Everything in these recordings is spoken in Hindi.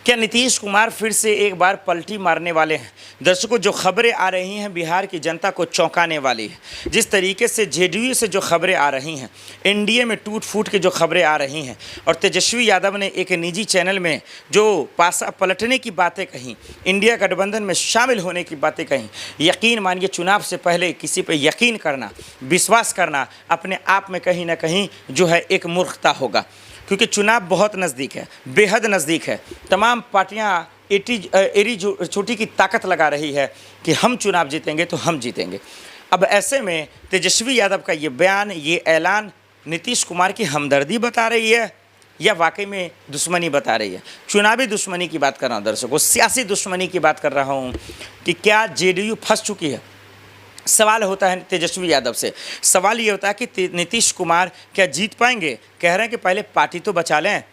क्या नीतीश कुमार फिर से एक बार पलटी मारने वाले हैं? दर्शकों, जो खबरें आ रही हैं बिहार की जनता को चौंकाने वाली है। जिस तरीके से जेडीयू से जो खबरें आ रही हैं, एनडीए में टूट फूट के जो खबरें आ रही हैं, और तेजस्वी यादव ने एक निजी चैनल में जो पासा पलटने की बातें कहीं, इंडिया गठबंधन में शामिल होने की बातें कहीं, यकीन मानिए चुनाव से पहले किसी पर यकीन करना, विश्वास करना अपने आप में कहीं ना कहीं जो है एक मूर्खता होगा, क्योंकि चुनाव बहुत नज़दीक है, बेहद नज़दीक है। तमाम पार्टियां एरी छोटी की ताकत लगा रही है कि हम चुनाव जीतेंगे तो हम जीतेंगे। अब ऐसे में तेजस्वी यादव का ये बयान, ये ऐलान नीतीश कुमार की हमदर्दी बता रही है या वाकई में दुश्मनी बता रही है? चुनावी दुश्मनी की बात कर रहा हूँ दर्शकों, सियासी दुश्मनी की बात कर रहा हूँ कि क्या जेडीयू फंस चुकी है? सवाल होता है तेजस्वी यादव से। सवाल ये होता है कि नीतीश कुमार क्या जीत पाएंगे? कह रहे हैं कि पहले पार्टी तो बचा लें,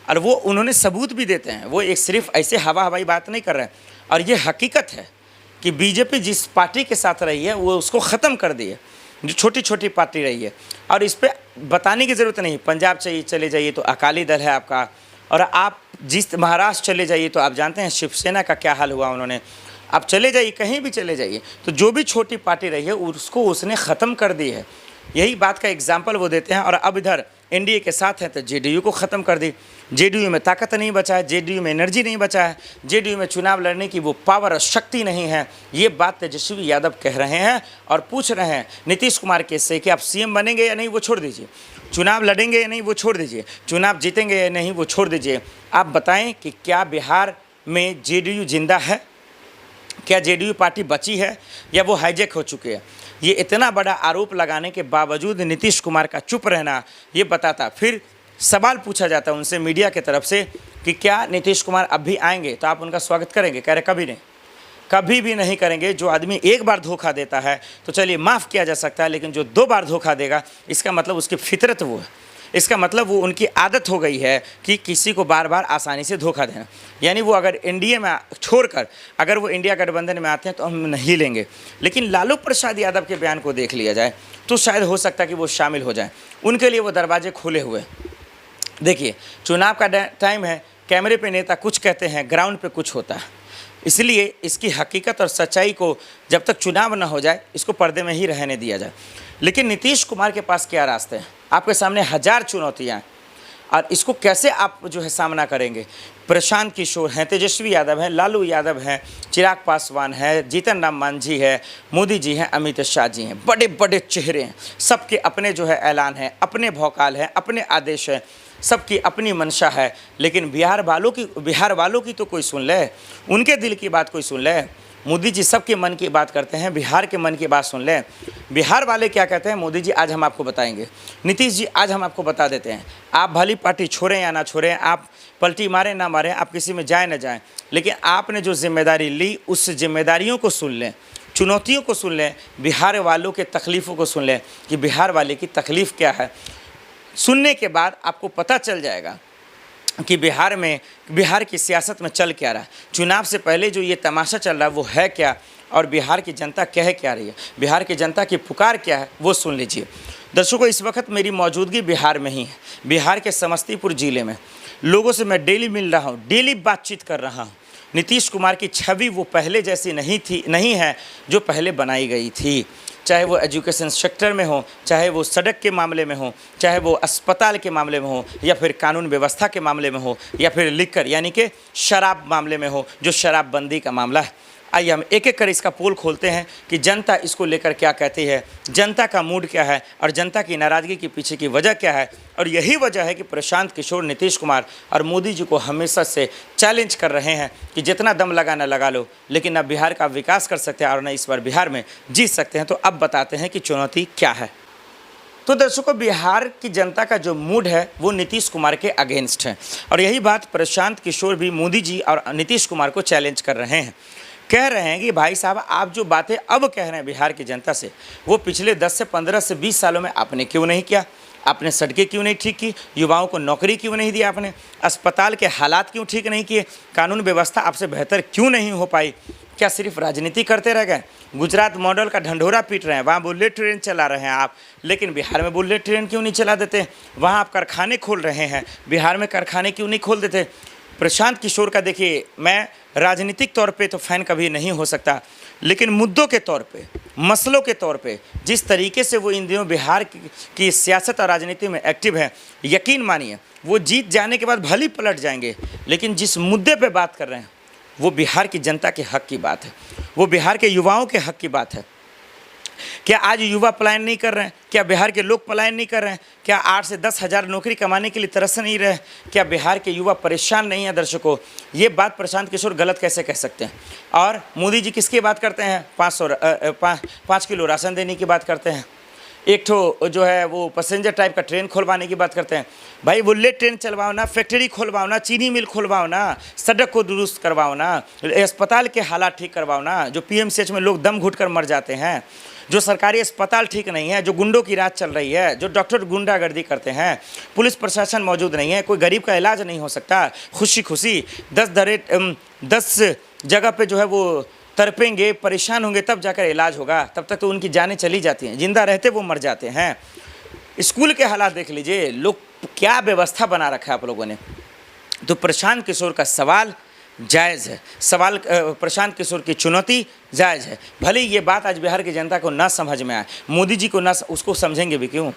और वो उन्होंने सबूत भी देते हैं। वो एक सिर्फ ऐसे हवा हवाई बात नहीं कर रहे हैं, और ये हकीकत है कि बीजेपी जिस पार्टी के साथ रही है वो उसको ख़त्म कर दी है, जो छोटी छोटी पार्टी रही है। और इस पर बताने की ज़रूरत नहीं। पंजाब चले जाइए तो अकाली दल है आपका, और आप जिस महाराष्ट्र चले जाइए तो आप जानते हैं शिवसेना का क्या हाल हुआ। उन्होंने, आप चले जाइए, कहीं भी चले जाइए, तो जो भी छोटी पार्टी रही है उसको उसने ख़त्म कर दी है। यही बात का एग्जाम्पल वो देते हैं। और अब इधर एनडीए के साथ हैं तो जेडीयू को ख़त्म कर दी। जेडीयू में ताकत नहीं बचा है, जेडीयू में एनर्जी नहीं बचा है, जेडीयू में चुनाव लड़ने की वो पावर और शक्ति नहीं है। ये बात तेजस्वी यादव कह रहे हैं और पूछ रहे हैं नीतीश कुमार के से कि आप सीएम बनेंगे या नहीं वो छोड़ दीजिए, चुनाव लड़ेंगे या नहीं वो छोड़ दीजिए, चुनाव जीतेंगे या नहीं वो छोड़ दीजिए। आप बताएं कि क्या बिहार में जेडीयू जिंदा है? क्या जेडीयू पार्टी बची है या वो हाईजैक हो चुकी है? ये इतना बड़ा आरोप लगाने के बावजूद नीतीश कुमार का चुप रहना ये बताता। फिर सवाल पूछा जाता है उनसे मीडिया की तरफ से कि क्या नीतीश कुमार अब भी आएंगे तो आप उनका स्वागत करेंगे? कह रहे कभी नहीं, कभी भी नहीं करेंगे। जो आदमी एक बार धोखा देता है तो चलिए माफ़ किया जा सकता है, लेकिन जो 2 बार धोखा देगा इसका मतलब उसकी फितरत वो है, इसका मतलब वो उनकी आदत हो गई है कि किसी को बार बार आसानी से धोखा देना। यानी वो अगर एनडीए में छोड़कर अगर वो इंडिया गठबंधन में आते हैं तो हम नहीं लेंगे। लेकिन लालू प्रसाद यादव के बयान को देख लिया जाए तो शायद हो सकता है कि वो शामिल हो जाए, उनके लिए वो दरवाजे खुले हुए। देखिए, चुनाव का टाइम है, कैमरे पे नेता कुछ कहते हैं, ग्राउंड पे कुछ होता है। इसलिए इसकी हकीकत और सच्चाई को जब तक चुनाव न हो जाए इसको पर्दे में ही रहने दिया जाए। लेकिन नीतीश कुमार के पास क्या रास्ते हैं? आपके सामने 1000 चुनौतियाँ हैं, और इसको कैसे आप जो है सामना करेंगे? प्रशांत किशोर हैं, तेजस्वी यादव हैं, लालू यादव हैं, चिराग पासवान है, जीतन राम मांझी है, मोदी जी हैं, अमित शाह जी हैं, बड़े बड़े चेहरे हैं। सबके अपने जो है ऐलान हैं, अपने भौकाल हैं, अपने आदेश हैं, सबकी अपनी मंशा है। लेकिन बिहार वालों की तो कोई सुन ले, उनके दिल की बात कोई सुन ले। मोदी जी सबके मन की बात करते हैं, बिहार के मन की बात सुन लें। बिहार वाले क्या कहते हैं? मोदी जी आज हम आपको बताएंगे, नीतीश जी आज हम आपको बता देते हैं। आप भली पार्टी छोड़ें या ना छोड़ें, आप पलटी मारें ना मारें, आप किसी में जाए ना जाएं, लेकिन आपने जो जिम्मेदारी ली उस जिम्मेदारियों को सुन लें, चुनौतियों को सुन लें, बिहार वालों के तकलीफ़ों को सुन लें कि बिहार वाले की तकलीफ़ क्या है। सुनने के बाद आपको पता चल जाएगा कि बिहार की सियासत में चल क्या रहा है। चुनाव से पहले जो ये तमाशा चल रहा है वो है क्या, और बिहार की जनता कह क्या रही है, बिहार की जनता की पुकार क्या है, वो सुन लीजिए। दर्शकों, इस वक्त मेरी मौजूदगी बिहार में ही है, बिहार के समस्तीपुर ज़िले में। लोगों से मैं डेली मिल रहा हूँ, डेली बातचीत कर रहा हूँ। नीतीश कुमार की छवि वो पहले जैसी नहीं है जो पहले बनाई गई थी। चाहे वो एजुकेशन सेक्टर में हो, चाहे वो सड़क के मामले में हो, चाहे वो अस्पताल के मामले में हो, या फिर कानून व्यवस्था के मामले में हो, या फिर लिकर यानी कि शराब मामले में हो, जो शराबबंदी का मामला है। आइए हम एक एक कर इसका पोल खोलते हैं कि जनता इसको लेकर क्या कहती है, जनता का मूड क्या है, और जनता की नाराज़गी के पीछे की वजह क्या है। और यही वजह है कि प्रशांत किशोर नीतीश कुमार और मोदी जी को हमेशा से चैलेंज कर रहे हैं कि जितना दम लगा लो, लेकिन न बिहार का विकास कर सकते हैं और न इस बार बिहार में जीत सकते हैं। तो अब बताते हैं कि चुनौती क्या है। तो दर्शकों, बिहार की जनता का जो मूड है वो नीतीश कुमार के अगेंस्ट है, और यही बात प्रशांत किशोर भी मोदी जी और नीतीश कुमार को चैलेंज कर रहे हैं। कह रहे हैं कि भाई साहब, आप जो बातें अब कह रहे हैं बिहार की जनता से, वो पिछले 10 से 15 से 20 सालों में आपने क्यों नहीं किया? आपने सड़कें क्यों नहीं ठीक की? युवाओं को नौकरी क्यों नहीं दी? आपने अस्पताल के हालात क्यों ठीक नहीं किए? कानून व्यवस्था आपसे बेहतर क्यों नहीं हो पाई? क्या सिर्फ राजनीति करते रह गए? गुजरात मॉडल का ढंढोरा पीट रहे हैं, वहाँ बुलेट ट्रेन चला रहे हैं आप, लेकिन बिहार में बुलेट ट्रेन क्यों नहीं चला देते? वहाँ आप कारखाने खोल रहे हैं, बिहार में कारखाने क्यों नहीं खोल देते? प्रशांत किशोर का देखिए, मैं राजनीतिक तौर पे तो फ़ैन कभी नहीं हो सकता, लेकिन मुद्दों के तौर पे, मसलों के तौर पे जिस तरीके से वो इन दिनों बिहार की सियासत और राजनीति में एक्टिव है, यकीन मानिए वो जीत जाने के बाद भले ही पलट जाएंगे, लेकिन जिस मुद्दे पे बात कर रहे हैं वो बिहार की जनता के हक की बात है, वो बिहार के युवाओं के हक की बात है। क्या आज युवा पलायन नहीं कर रहे हैं? क्या बिहार के लोग पलायन नहीं कर रहे हैं? क्या 8 से 10 हज़ार नौकरी कमाने के लिए तरस नहीं रहे? क्या बिहार के युवा परेशान नहीं है? दर्शकों, ये बात प्रशांत किशोर गलत कैसे कह सकते हैं? और मोदी जी किसकी बात करते हैं? 5 किलो राशन देने की बात करते हैं, एक ठो जो है वो पैसेंजर टाइप का ट्रेन खुलवाने की बात करते हैं। भाई बुलेट ट्रेन चलवाओ ना, फैक्ट्री खुलवाओ ना, चीनी मिल खुलवाओ ना, सड़क को दुरुस्त करवाओ ना, अस्पताल के हालात ठीक करवाओ ना। जो पीएमसीएच में लोग दम घुट कर मर जाते हैं, जो सरकारी अस्पताल ठीक नहीं है, जो गुंडों की राज चल रही है, जो डॉक्टर गुंडागर्दी करते हैं, पुलिस प्रशासन मौजूद नहीं है, कोई गरीब का इलाज नहीं हो सकता, खुशी खुशी 10 जगह पे जो है वो तड़पेंगे, परेशान होंगे, तब जाकर इलाज होगा, तब तक तो उनकी जानें चली जाती हैं, जिंदा रहते वो मर जाते हैं। स्कूल के हालात देख लीजिए, लोग क्या व्यवस्था बना रखा है आप लोगों ने। तो प्रशांत किशोर का सवाल जायज़ है, सवाल प्रशांत किशोर की चुनौती जायज़ है। भले ही ये बात आज बिहार की जनता को ना समझ में आए, मोदी जी को ना, उसको समझेंगे भी क्यों,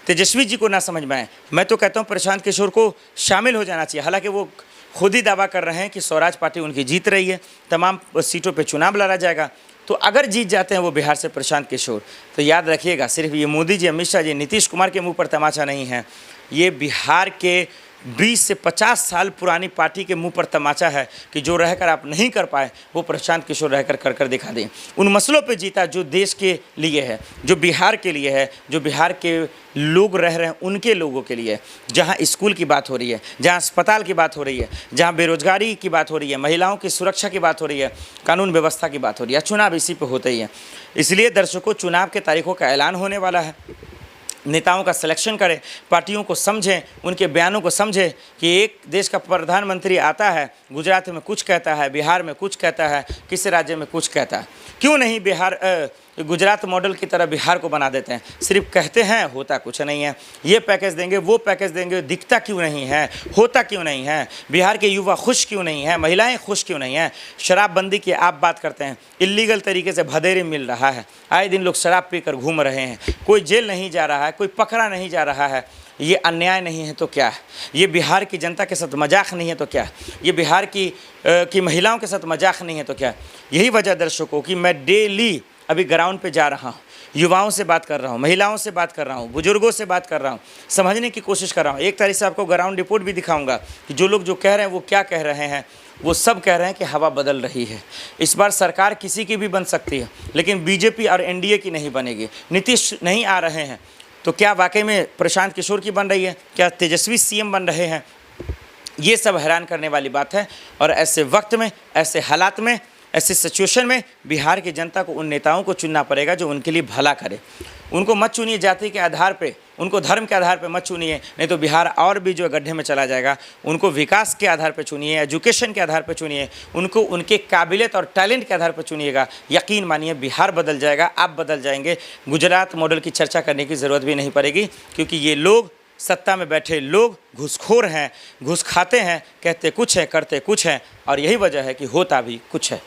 तेजस्वी जी को ना समझ में आए, मैं तो कहता हूँ प्रशांत किशोर को शामिल हो जाना चाहिए। हालांकि वो खुद ही दावा कर रहे हैं कि स्वराज पार्टी उनकी जीत रही है, तमाम सीटों पे चुनाव लड़ा जाएगा। तो अगर जीत जाते हैं वो बिहार से प्रशांत किशोर, तो याद रखिएगा सिर्फ ये मोदी जी, अमित शाह जी, नीतीश कुमार के मुंह पर तमाचा नहीं है, ये बिहार के 20 से 50 साल पुरानी पार्टी के मुंह पर तमाचा है कि जो रहकर आप नहीं कर पाए वो प्रशांत किशोर रहकर कर दिखा दें। उन मसलों पे जीता जो देश के लिए है, जो बिहार के लिए है, जो बिहार के लोग रह रहे हैं उनके लोगों के लिए, जहां स्कूल की बात हो रही है, जहां अस्पताल की बात हो रही है, जहां बेरोजगारी की बात हो रही है, महिलाओं की सुरक्षा की बात हो रही है, कानून व्यवस्था की बात हो रही है। चुनाव इसी पर होते ही है। इसलिए दर्शकों, चुनाव के तारीखों का ऐलान होने वाला है। नेताओं का सिलेक्शन करें, पार्टियों को समझें, उनके बयानों को समझें कि एक देश का प्रधानमंत्री आता है, गुजरात में कुछ कहता है, बिहार में कुछ कहता है, किसी राज्य में कुछ कहता है। क्यों नहीं गुजरात मॉडल की तरह बिहार को बना देते हैं? सिर्फ कहते हैं, होता कुछ नहीं है। ये पैकेज देंगे, वो पैकेज देंगे, दिखता क्यों नहीं है, होता क्यों नहीं है? बिहार के युवा खुश क्यों नहीं है, महिलाएं खुश क्यों नहीं हैं? शराबबंदी की आप बात करते हैं, इलीगल तरीके से भदेरे मिल रहा है, आए दिन लोग शराब पीकर घूम रहे हैं, कोई जेल नहीं जा रहा है, कोई पकड़ा नहीं जा रहा है। ये अन्याय नहीं है तो क्या है? ये बिहार की जनता के साथ मजाक नहीं है तो क्या है? ये बिहार की महिलाओं के साथ मजाक नहीं है तो क्या है? यही वजह दर्शकों कि मैं डेली अभी ग्राउंड पे जा रहा हूँ, युवाओं से बात कर रहा हूँ, महिलाओं से बात कर रहा हूँ, बुजुर्गों से बात कर रहा हूँ, समझने की कोशिश कर रहा हूँ। एक तरह से आपको ग्राउंड रिपोर्ट भी दिखाऊंगा कि जो लोग जो कह रहे हैं वो क्या कह रहे हैं। वो सब कह रहे हैं कि हवा बदल रही है, इस बार सरकार किसी की भी बन सकती है, लेकिन बीजेपी और एनडीए की नहीं बनेगी। नीतीश नहीं आ रहे हैं, तो क्या वाकई में प्रशांत किशोर की बन रही है? क्या तेजस्वी सीएम बन रहे हैं? ये सब हैरान करने वाली बात है। और ऐसे वक्त में, ऐसे हालात में, ऐसे सिचुएशन में बिहार की जनता को उन नेताओं को चुनना पड़ेगा जो उनके लिए भला करे। उनको मत चुनिए जाति के आधार पे, उनको धर्म के आधार पे मत चुनिए, नहीं तो बिहार और भी जो गड्ढे में चला जाएगा। उनको विकास के आधार पे चुनिए, एजुकेशन के आधार पे चुनिए, उनको उनके काबिलियत और टैलेंट के आधार पे चुनिएगा। यकीन मानिए बिहार बदल जाएगा, आप बदल जाएंगे। गुजरात मॉडल की चर्चा करने की ज़रूरत भी नहीं पड़ेगी, क्योंकि ये लोग, सत्ता में बैठे लोग घूसखोर हैं, घूस खाते हैं, कहते कुछ है, करते कुछ है, और यही वजह है कि होता भी कुछ है।